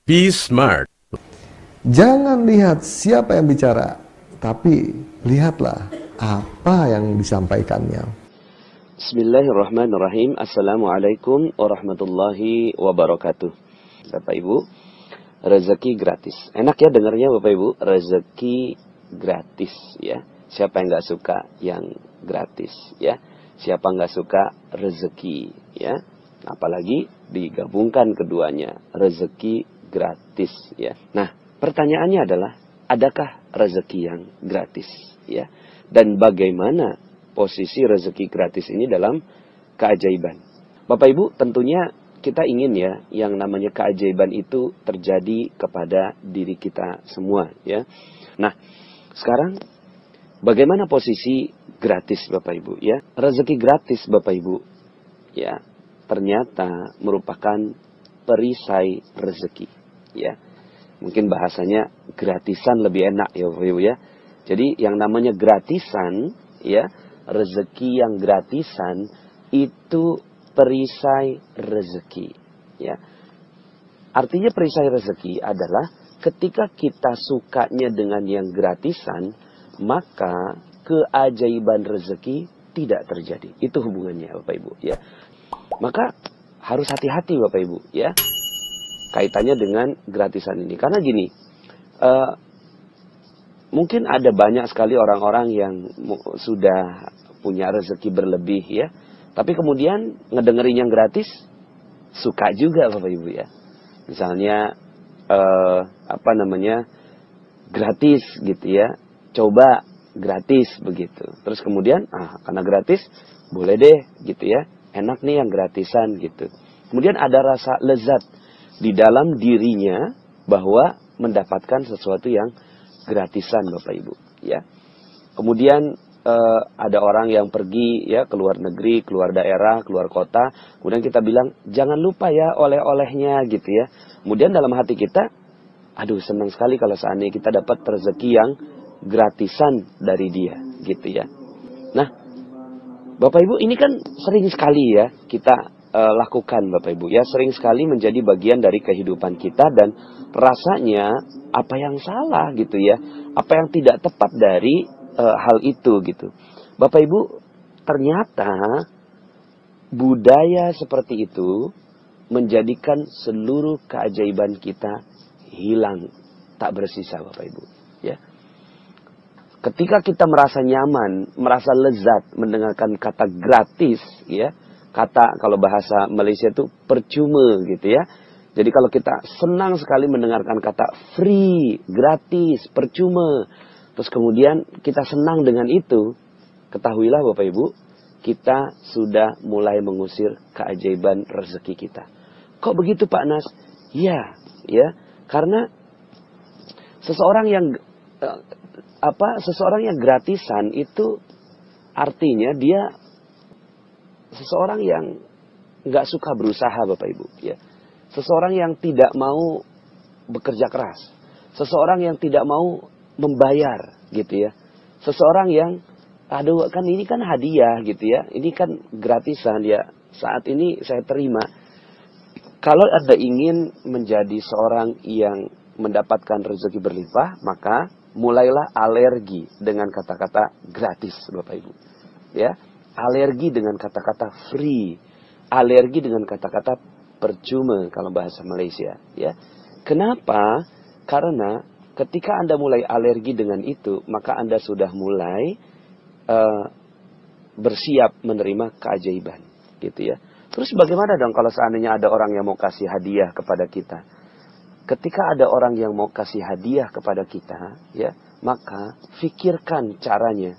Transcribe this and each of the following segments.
Be smart. Jangan lihat siapa yang bicara, tapi lihatlah apa yang disampaikannya. Bismillahirrahmanirrahim. Assalamualaikum warahmatullahi wabarakatuh. Bapak Ibu, rezeki gratis. Enak ya dengarnya Bapak Ibu, rezeki gratis ya. Siapa yang nggak suka yang gratis ya? Siapa nggak suka rezeki ya? Apalagi digabungkan keduanya, rezeki gratis ya. Nah, pertanyaannya adalah, adakah rezeki yang gratis ya? Dan bagaimana posisi rezeki gratis ini dalam keajaiban? Bapak Ibu, tentunya kita ingin ya, yang namanya keajaiban itu terjadi kepada diri kita semua ya. Nah, sekarang bagaimana posisi gratis Bapak Ibu ya? Rezeki gratis Bapak Ibu ya, ternyata merupakan perisai rezeki ya. Mungkin bahasanya gratisan lebih enak ya Bapak Ibu ya. Jadi yang namanya gratisan ya, rezeki yang gratisan itu perisai rezeki ya. Artinya perisai rezeki adalah ketika kita sukanya dengan yang gratisan, maka keajaiban rezeki tidak terjadi. Itu hubungannya Bapak Ibu ya. Maka harus hati-hati Bapak Ibu ya, kaitannya dengan gratisan ini. Karena gini, mungkin ada banyak sekali orang-orang yang sudah punya rezeki berlebih ya, tapi kemudian ngedengerin yang gratis suka juga Bapak Ibu ya. Misalnya gratis gitu ya, coba gratis begitu. Terus kemudian karena gratis boleh deh gitu ya, enak nih yang gratisan gitu. Kemudian ada rasa lezat di dalam dirinya bahwa mendapatkan sesuatu yang gratisan Bapak Ibu ya. Kemudian ada orang yang pergi ya ke luar negeri, keluar daerah, keluar kota, kemudian kita bilang jangan lupa ya oleh-olehnya gitu ya. Kemudian dalam hati kita, aduh senang sekali kalau seandainya kita dapat rezeki yang gratisan dari dia gitu ya. Nah, Bapak Ibu, ini kan sering sekali ya kita lakukan Bapak Ibu ya, sering sekali menjadi bagian dari kehidupan kita, dan rasanya apa yang salah gitu ya, apa yang tidak tepat dari hal itu gitu. Bapak Ibu, ternyata budaya seperti itu menjadikan seluruh keajaiban kita hilang, tak bersisa Bapak Ibu ya. Ketika kita merasa nyaman, merasa lezat mendengarkan kata gratis ya, kata kalau bahasa Malaysia itu percuma gitu ya. Jadi kalau kita senang sekali mendengarkan kata free, gratis, percuma, terus kemudian kita senang dengan itu, ketahuilah Bapak Ibu, kita sudah mulai mengusir keajaiban rezeki kita. Kok begitu Pak Nas? Ya, karena seseorang yang gratisan itu artinya dia seseorang yang nggak suka berusaha Bapak Ibu ya. Seseorang yang tidak mau bekerja keras. Seseorang yang tidak mau membayar gitu ya. Seseorang yang kan ini kan hadiah gitu ya. Ini kan gratisan ya. Saat ini saya terima. Kalau Anda ingin menjadi seorang yang mendapatkan rezeki berlimpah, maka mulailah alergi dengan kata-kata gratis Bapak Ibu ya. Alergi dengan kata-kata free, alergi dengan kata-kata percuma kalau bahasa Malaysia ya. Kenapa? Karena ketika Anda mulai alergi dengan itu, maka Anda sudah mulai bersiap menerima keajaiban gitu ya. Terus bagaimana dong kalau seandainya ada orang yang mau kasih hadiah kepada kita? Ketika ada orang yang mau kasih hadiah kepada kita ya, maka pikirkan caranya.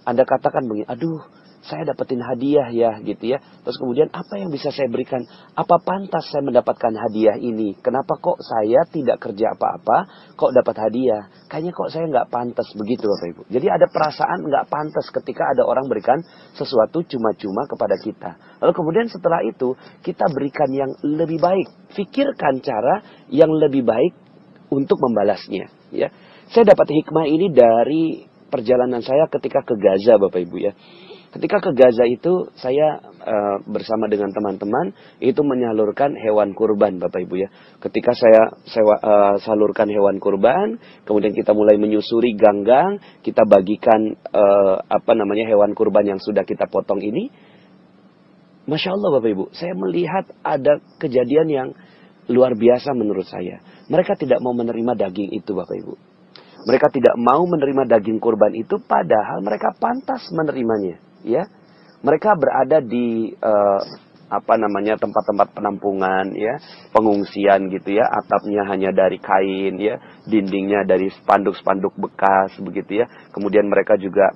Anda katakan begini, aduh saya dapetin hadiah ya gitu ya. Terus kemudian apa yang bisa saya berikan? Apa pantas saya mendapatkan hadiah ini? Kenapa kok saya tidak kerja apa-apa kok dapat hadiah? Kayaknya kok saya nggak pantas begitu Bapak Ibu. Jadi ada perasaan nggak pantas ketika ada orang berikan sesuatu cuma-cuma kepada kita. Lalu kemudian setelah itu kita berikan yang lebih baik. Pikirkan cara yang lebih baik untuk membalasnya ya. Saya dapat hikmah ini dari perjalanan saya ketika ke Gaza Bapak Ibu ya. Ketika ke Gaza itu saya bersama dengan teman-teman itu menyalurkan hewan kurban, Bapak Ibu ya. Ketika saya salurkan hewan kurban, kemudian kita mulai menyusuri gang-gang, kita bagikan hewan kurban yang sudah kita potong ini. Masya Allah Bapak Ibu, saya melihat ada kejadian yang luar biasa menurut saya. Mereka tidak mau menerima daging itu Bapak Ibu. Mereka tidak mau menerima daging kurban itu padahal mereka pantas menerimanya. Ya, mereka berada di tempat-tempat penampungan ya, pengungsian gitu ya, atapnya hanya dari kain ya, dindingnya dari spanduk-spanduk bekas begitu ya. Kemudian mereka juga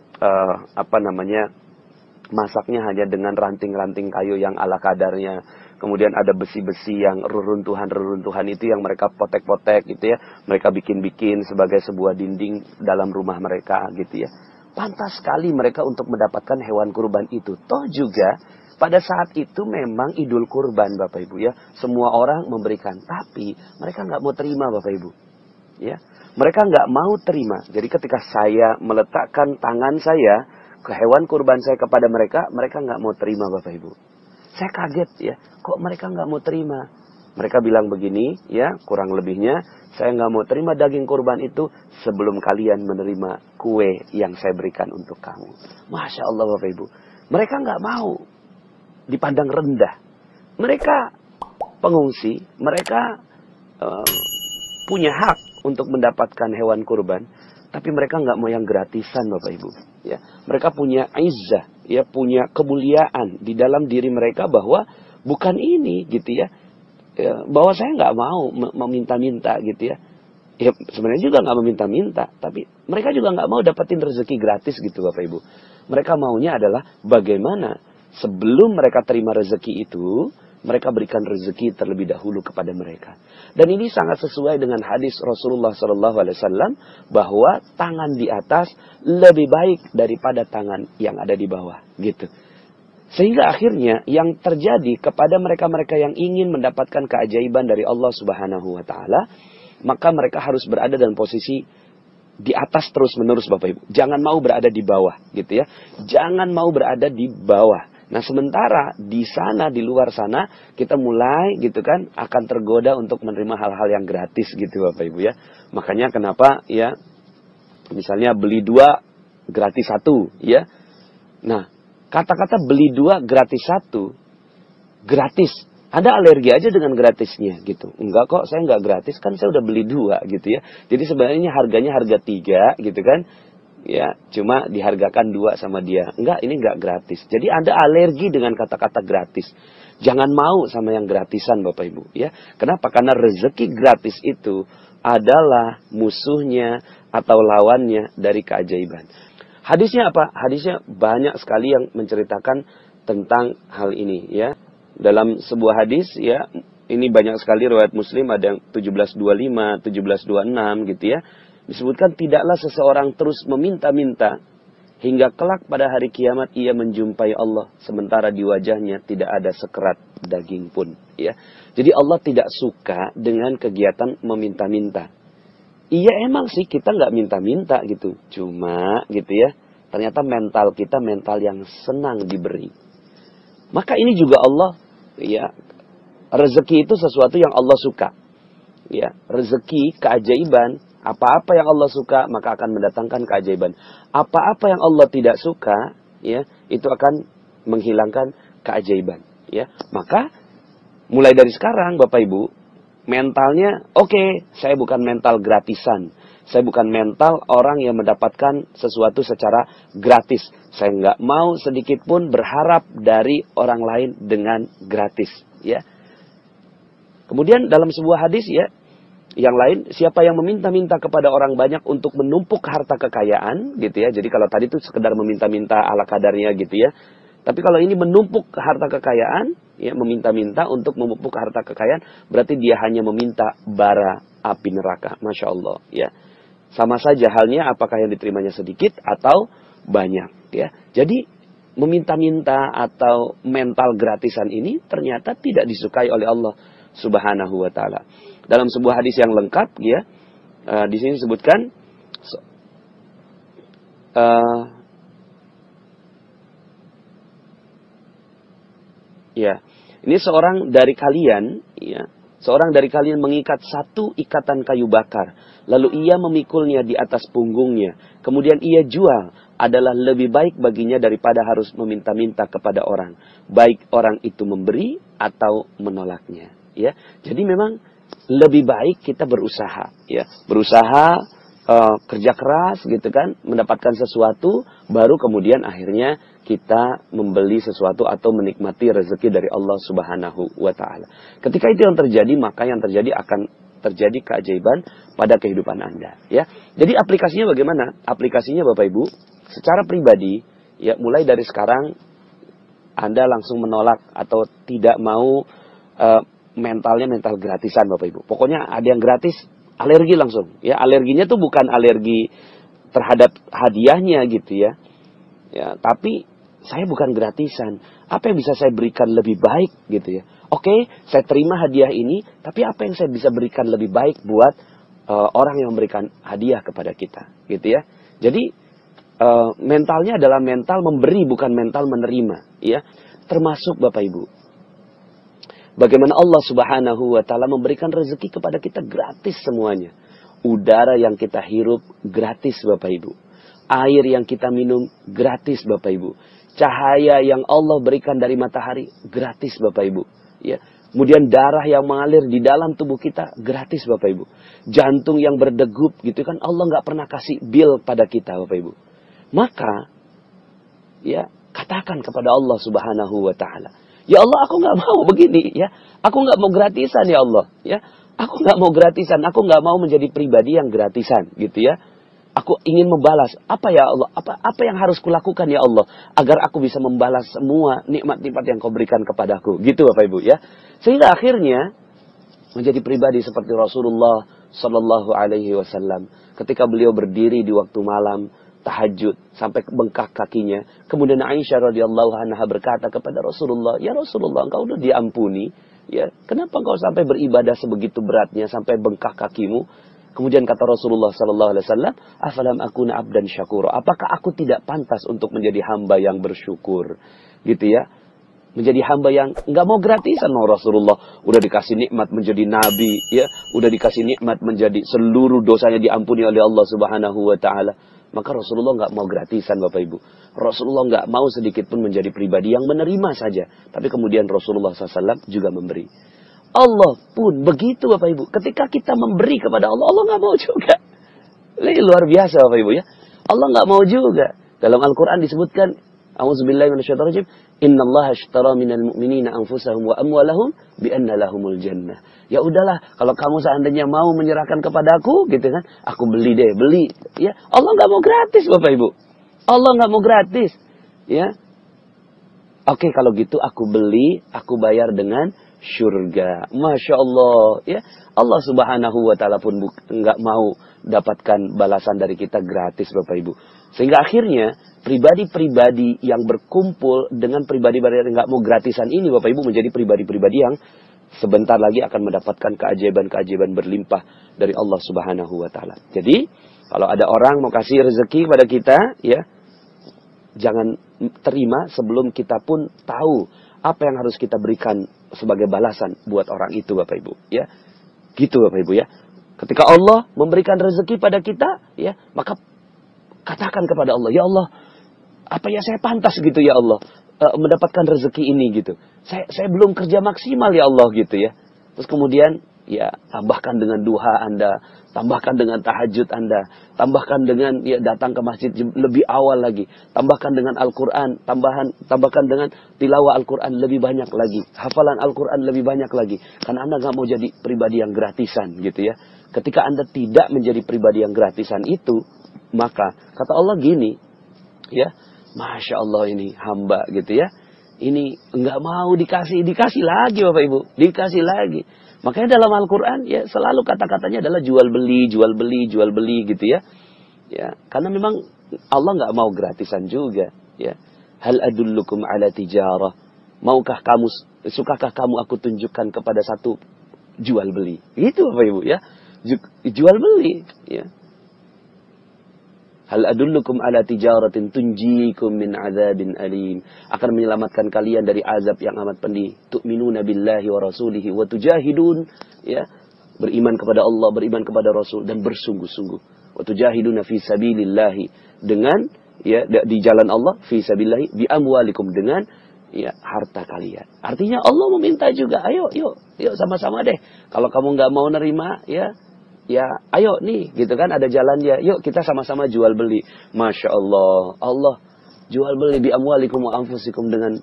masaknya hanya dengan ranting-ranting kayu yang ala kadarnya. Kemudian ada besi-besi yang reruntuhan itu yang mereka potek-potek gitu ya. Mereka bikin-bikin sebagai sebuah dinding dalam rumah mereka gitu ya. Pantas sekali mereka untuk mendapatkan hewan kurban itu. Toh juga pada saat itu memang idul kurban Bapak Ibu ya. Semua orang memberikan. Tapi mereka nggak mau terima Bapak Ibu. Ya, mereka nggak mau terima. Jadi ketika saya meletakkan tangan saya ke hewan kurban saya kepada mereka, mereka nggak mau terima Bapak Ibu. Saya kaget ya, kok mereka nggak mau terima? Mereka bilang begini, ya kurang lebihnya, saya nggak mau terima daging kurban itu sebelum kalian menerima kue yang saya berikan untuk kamu. Masya Allah Bapak Ibu, mereka nggak mau dipandang rendah. Mereka pengungsi, mereka punya hak untuk mendapatkan hewan kurban, tapi mereka nggak mau yang gratisan Bapak Ibu. Ya, mereka punya izzah, ya punya kemuliaan di dalam diri mereka bahwa bukan ini gitu ya, bahwa saya nggak mau meminta-minta gitu ya. Ya sebenarnya juga nggak meminta-minta, tapi mereka juga nggak mau dapetin rezeki gratis gitu Bapak Ibu. Mereka maunya adalah bagaimana sebelum mereka terima rezeki itu, mereka berikan rezeki terlebih dahulu kepada mereka. Dan ini sangat sesuai dengan hadis Rasulullah SAW bahwa tangan di atas lebih baik daripada tangan yang ada di bawah, gitu. Sehingga akhirnya yang terjadi kepada mereka-mereka yang ingin mendapatkan keajaiban dari Allah Subhanahu wa taala, maka mereka harus berada dalam posisi di atas terus-menerus Bapak Ibu. Jangan mau berada di bawah, gitu ya. Jangan mau berada di bawah. Nah sementara di sana, di luar sana, kita mulai gitu kan, akan tergoda untuk menerima hal-hal yang gratis gitu Bapak Ibu ya. Makanya kenapa ya, misalnya beli 2 gratis 1 ya. Nah kata-kata beli 2 gratis 1, gratis. Anda alergi aja dengan gratisnya gitu. Enggak kok, saya enggak gratis, kan saya udah beli 2 gitu ya. Jadi sebenarnya harganya harga 3 gitu kan. Ya, cuma dihargakan 2 sama dia. Enggak, ini enggak gratis. Jadi Anda alergi dengan kata-kata gratis. Jangan mau sama yang gratisan Bapak Ibu. Ya, kenapa? Karena rezeki gratis itu adalah musuhnya atau lawannya dari keajaiban. Hadisnya apa? Hadisnya banyak sekali yang menceritakan tentang hal ini. Ya, dalam sebuah hadis ya, ini banyak sekali riwayat Muslim, ada yang 1725, 1726 gitu ya. Disebutkan tidaklah seseorang terus meminta-minta hingga kelak pada hari kiamat ia menjumpai Allah sementara di wajahnya tidak ada sekerat daging pun ya. Jadi Allah tidak suka dengan kegiatan meminta-minta. Iya emang sih kita nggak minta-minta gitu, cuma gitu ya, ternyata mental kita mental yang senang diberi. Maka ini juga Allah ya, rezeki itu sesuatu yang Allah suka. Ya, rezeki, keajaiban, apa-apa yang Allah suka maka akan mendatangkan keajaiban. Apa-apa yang Allah tidak suka, ya, itu akan menghilangkan keajaiban, ya. Maka mulai dari sekarang Bapak Ibu, mentalnya oke, saya bukan mental gratisan. Saya bukan mental orang yang mendapatkan sesuatu secara gratis. Saya nggak mau sedikit pun berharap dari orang lain dengan gratis, ya. Kemudian dalam sebuah hadis ya, yang lain, siapa yang meminta-minta kepada orang banyak untuk menumpuk harta kekayaan, gitu ya. Jadi kalau tadi itu sekedar meminta-minta ala kadarnya gitu ya. Tapi kalau ini menumpuk harta kekayaan, ya meminta-minta untuk menumpuk harta kekayaan, berarti dia hanya meminta bara api neraka. Masya Allah, ya. Sama saja halnya apakah yang diterimanya sedikit atau banyak, ya. Jadi meminta-minta atau mental gratisan ini ternyata tidak disukai oleh Allah Subhanahu wa taala. Dalam sebuah hadis yang lengkap ya, di sini disebutkan Ya, ini seorang dari kalian, ya, seorang dari kalian mengikat satu ikatan kayu bakar, lalu ia memikulnya di atas punggungnya, kemudian ia jual, adalah lebih baik baginya daripada harus meminta-minta kepada orang, baik orang itu memberi atau menolaknya. Ya, jadi memang lebih baik kita berusaha, ya, berusaha, kerja keras gitu kan, mendapatkan sesuatu, baru kemudian akhirnya kita membeli sesuatu atau menikmati rezeki dari Allah Subhanahu wa Ta'ala. Ketika itu yang terjadi, maka yang terjadi akan terjadi keajaiban pada kehidupan Anda, ya. Jadi aplikasinya bagaimana? Aplikasinya Bapak Ibu, secara pribadi, ya, mulai dari sekarang Anda langsung menolak atau tidak mau, mentalnya mental gratisan Bapak Ibu. Pokoknya ada yang gratis, alergi langsung. Ya, alerginya tuh bukan alergi terhadap hadiahnya gitu ya. Ya, tapi saya bukan gratisan. Apa yang bisa saya berikan lebih baik gitu ya. Oke, saya terima hadiah ini, tapi apa yang saya bisa berikan lebih baik buat orang yang memberikan hadiah kepada kita gitu ya. Jadi mentalnya adalah mental memberi, bukan mental menerima ya. Termasuk Bapak Ibu, bagaimana Allah Subhanahu wa Ta'ala memberikan rezeki kepada kita gratis semuanya. Udara yang kita hirup gratis Bapak Ibu. Air yang kita minum gratis Bapak Ibu. Cahaya yang Allah berikan dari matahari gratis Bapak Ibu. Ya. Kemudian darah yang mengalir di dalam tubuh kita gratis Bapak Ibu. Jantung yang berdegup gitu kan, Allah nggak pernah kasih bill pada kita Bapak Ibu. Maka ya, katakan kepada Allah Subhanahu wa Ta'ala, ya Allah, aku nggak mau begini, ya. Aku nggak mau gratisan, ya Allah, ya. Aku nggak mau gratisan. Aku nggak mau menjadi pribadi yang gratisan, gitu ya. Aku ingin membalas. Apa ya Allah? Apa yang harus kulakukan ya Allah agar aku bisa membalas semua nikmat-nikmat yang Kau berikan kepadaku, gitu Bapak Ibu ya. Sehingga akhirnya menjadi pribadi seperti Rasulullah Sallallahu Alaihi Wasallam ketika beliau berdiri di waktu malam tahajud sampai bengkak kakinya. Kemudian Aisyah radhiyallahu anha berkata kepada Rasulullah, "Ya Rasulullah, engkau sudah diampuni, ya. Kenapa engkau sampai beribadah sebegitu beratnya sampai bengkak kakimu?" Kemudian kata Rasulullah sallallahu alaihi wasallam, "Afalam akuna abdan syakura?" Apakah aku tidak pantas untuk menjadi hamba yang bersyukur? Gitu ya. Menjadi hamba yang enggak mau gratisan. No, Rasulullah udah dikasih nikmat menjadi nabi, ya, udah dikasih nikmat menjadi seluruh dosanya diampuni oleh Allah Subhanahu wa Ta'ala. Maka Rasulullah nggak mau gratisan Bapak Ibu. Rasulullah nggak mau sedikit pun menjadi pribadi yang menerima saja. Tapi kemudian Rasulullah SAW juga memberi. Allah pun begitu Bapak Ibu. Ketika kita memberi kepada Allah, Allah nggak mau juga. Ini luar biasa Bapak Ibu ya. Allah nggak mau juga. Dalam Al-Quran disebutkan, A'udzubillahi minasyaitonirrajim, Innallaha ashtara minal mu'minina anfusahum wa amwalahum bi anna lahumul jannah. Ya udahlah, kalau kamu seandainya mau menyerahkan kepadaku, gitu kan, aku beli deh, beli. Ya, Allah nggak mau gratis Bapak Ibu. Allah nggak mau gratis. Ya, oke kalau gitu aku beli, aku bayar dengan syurga. Masya Allah. Ya, Allah Subhanahu wa Ta'ala pun nggak mau dapatkan balasan dari kita gratis Bapak Ibu. Sehingga akhirnya pribadi-pribadi yang berkumpul dengan pribadi-pribadi yang nggak mau gratisan ini Bapak Ibu menjadi pribadi-pribadi yang sebentar lagi akan mendapatkan keajaiban-keajaiban berlimpah dari Allah Subhanahu wa Ta'ala. Jadi kalau ada orang mau kasih rezeki pada kita, ya, jangan terima sebelum kita pun tahu apa yang harus kita berikan sebagai balasan buat orang itu Bapak Ibu, ya. Gitu Bapak Ibu ya. Ketika Allah memberikan rezeki pada kita, ya, maka katakan kepada Allah, ya Allah, apa ya saya pantas gitu ya Allah mendapatkan rezeki ini gitu. Saya belum kerja maksimal ya Allah gitu ya. Terus kemudian ya tambahkan dengan duha Anda, tambahkan dengan tahajud Anda, tambahkan dengan ya datang ke masjid lebih awal lagi, tambahkan dengan Al-Qur'an, tambahkan dengan tilawah Al-Qur'an lebih banyak lagi, hafalan Al-Qur'an lebih banyak lagi. Karena Anda nggak mau jadi pribadi yang gratisan gitu ya. Ketika Anda tidak menjadi pribadi yang gratisan itu, maka kata Allah gini, ya, Masya Allah ini hamba gitu ya. Ini nggak mau dikasih lagi Bapak Ibu, dikasih lagi. Makanya dalam Al-Quran ya selalu kata-katanya adalah jual beli gitu ya. Ya, karena memang Allah nggak mau gratisan juga. Ya, hal adullukum ala tijarah. Sukakah kamu aku tunjukkan kepada satu jual beli? Itu Bapak Ibu ya, jual beli. Ya. Hal adullukum ala tijaratin tunjikum min adzabin alim. Akan menyelamatkan kalian dari azab yang amat pedih. Tu'minuna billahi wa rasulihi wa tujahidun, ya, beriman kepada Allah, beriman kepada Rasul, dan bersungguh-sungguh. Wa tujahiduna fi sabilillahi, dengan, ya, di jalan Allah, fi sabilillahi bi amwalikum, dengan, ya, harta kalian. Artinya Allah meminta juga, ayo yuk sama-sama deh. Kalau kamu nggak mau nerima, ya ayo nih, gitu kan, ada jalannya. Yuk kita sama-sama jual beli. Masya Allah, Allah jual beli bi amwalikum wa anfusikum, dengan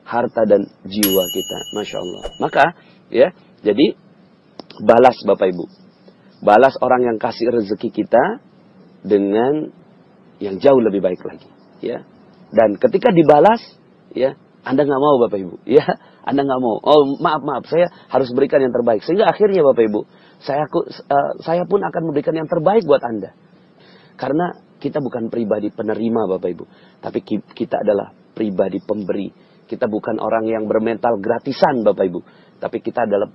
harta dan jiwa kita. Masya Allah. Maka, ya, jadi balas Bapak Ibu, balas orang yang kasih rezeki kita dengan yang jauh lebih baik lagi, ya. Dan ketika dibalas, ya, Anda nggak mau Bapak Ibu, ya, Anda nggak mau. Oh, maaf, saya harus berikan yang terbaik. Sehingga akhirnya Bapak Ibu, saya pun akan memberikan yang terbaik buat Anda. Karena kita bukan pribadi penerima Bapak Ibu, tapi kita adalah pribadi pemberi. Kita bukan orang yang bermental gratisan Bapak Ibu, tapi kita adalah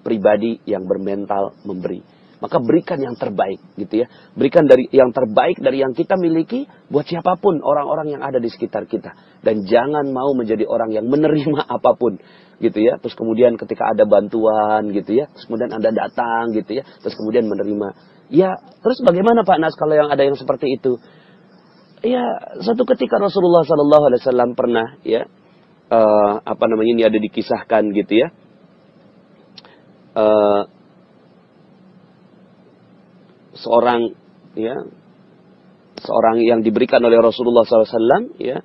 pribadi yang bermental memberi. Maka berikan yang terbaik, gitu ya. Berikan dari yang terbaik dari yang kita miliki buat siapapun orang-orang yang ada di sekitar kita. Dan jangan mau menjadi orang yang menerima apapun, gitu ya. Terus kemudian ketika ada bantuan, gitu ya, terus kemudian Anda datang, gitu ya, terus kemudian menerima. Ya, terus bagaimana Pak Nas kalau yang ada yang seperti itu? Ya, suatu ketika Rasulullah SAW pernah, ya, ini ada dikisahkan, gitu ya. Seorang yang diberikan oleh Rasulullah SAW, ya,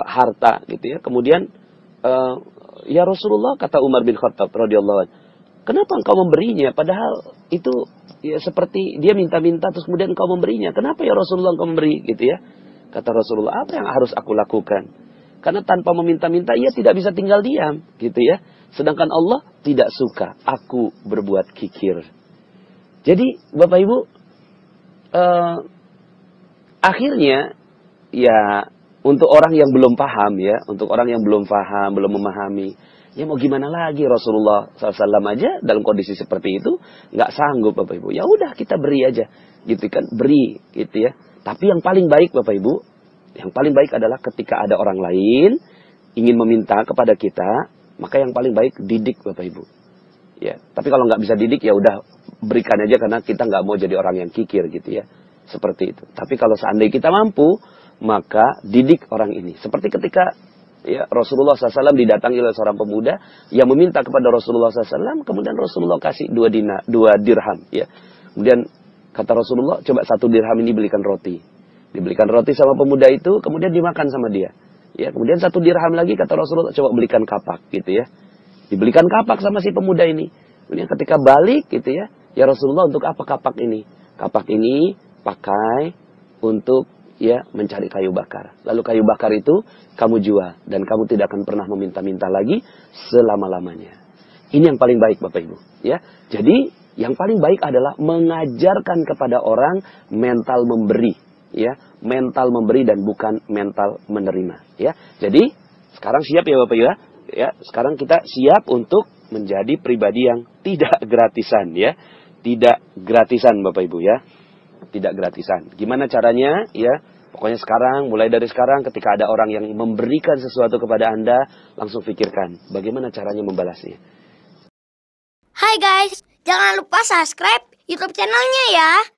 harta, gitu ya. Kemudian, ya Rasulullah, kata Umar bin Khattab radhiyallahu anhu, kenapa engkau memberinya? Padahal itu, ya, seperti dia minta-minta terus kemudian engkau memberinya. Kenapa ya Rasulullah engkau memberi, gitu ya? Kata Rasulullah, apa yang harus aku lakukan? Karena tanpa meminta-minta ia tidak bisa tinggal diam, gitu ya. Sedangkan Allah tidak suka aku berbuat kikir. Jadi Bapak Ibu, akhirnya, ya, untuk orang yang belum paham, ya, untuk orang yang belum paham, belum memahami, ya mau gimana lagi, Rasulullah SAW aja dalam kondisi seperti itu nggak sanggup Bapak Ibu. Ya udah kita beri aja, gitu kan, beri, gitu ya. Tapi yang paling baik Bapak Ibu, yang paling baik adalah ketika ada orang lain ingin meminta kepada kita, maka yang paling baik didik Bapak Ibu. Ya, tapi kalau nggak bisa didik, ya udah berikan aja, karena kita nggak mau jadi orang yang kikir, gitu ya. Seperti itu. Tapi kalau seandainya kita mampu, maka didik orang ini. Seperti ketika, ya, Rasulullah SAW didatangi oleh seorang pemuda yang meminta kepada Rasulullah SAW, kemudian Rasulullah kasih 2 dirham, ya. Kemudian kata Rasulullah, coba 1 dirham ini belikan roti. Dibelikan roti sama pemuda itu, kemudian dimakan sama dia. Ya, kemudian 1 dirham lagi kata Rasulullah, coba belikan kapak, gitu ya. Dibelikan kapak sama si pemuda ini. Kemudian ketika balik, gitu ya, ya Rasulullah, untuk apa kapak ini? Kapak ini pakai untuk, ya, mencari kayu bakar. Lalu kayu bakar itu kamu jual dan kamu tidak akan pernah meminta-minta lagi selama-lamanya. Ini yang paling baik Bapak Ibu, ya. Jadi yang paling baik adalah mengajarkan kepada orang mental memberi, ya, mental memberi dan bukan mental menerima, ya. Jadi sekarang siap ya Bapak Ibu, ya. Ya, sekarang kita siap untuk menjadi pribadi yang tidak gratisan, ya. Tidak gratisan Bapak Ibu, ya. Tidak gratisan. Gimana caranya, ya? Pokoknya sekarang, mulai dari sekarang, ketika ada orang yang memberikan sesuatu kepada Anda, langsung pikirkan bagaimana caranya membalasnya. Hai guys, jangan lupa subscribe YouTube channelnya ya.